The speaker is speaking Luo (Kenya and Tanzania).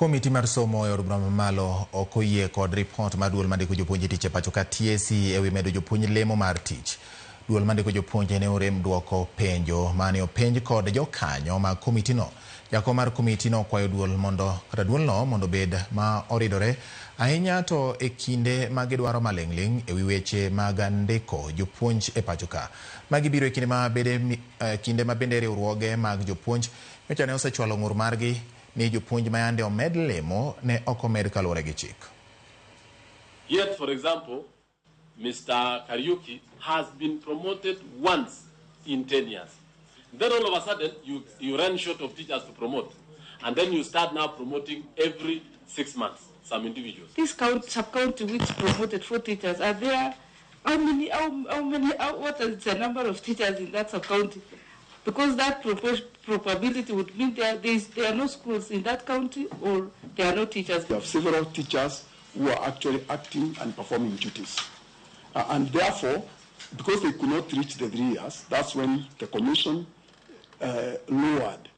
Komiti mar somo e od bura mamalo ok oyie kod ripot mar duol mandiko jopuonj tich e pacho ka TSC ewi medo jopuonj lemo mar tich. Duol mandiko jopuonj ne orem duoko penjo mane openj kod jokanyo mag komiti no. Jakom mar komiti no kwayo duol mondo bed ma oridore ahinya to e kinde ma gidwaro maling'ling ewi weche mag ndiko jopuonj e pacho ka. Magi biro e kinde ma bende riwruoge mag jopuonj nyocha ne osechwalo ng'ur margi ni jopuonj mayande omed lemo ne ok omed kaluwore gi chik. Yet, for example, Mr. Kariuki has been promoted once in 10 years. Then all of a sudden, you run short of teachers to promote. And then you start now promoting every 6 months, some individuals. This sub-county which promoted 4 teachers, are there, what is the number of teachers in that sub-county? Because that probability would mean there are no schools in that county or there are no teachers. We have several teachers who are actually acting and performing duties. And therefore, because they could not reach the 3 years, that's when the commission lowered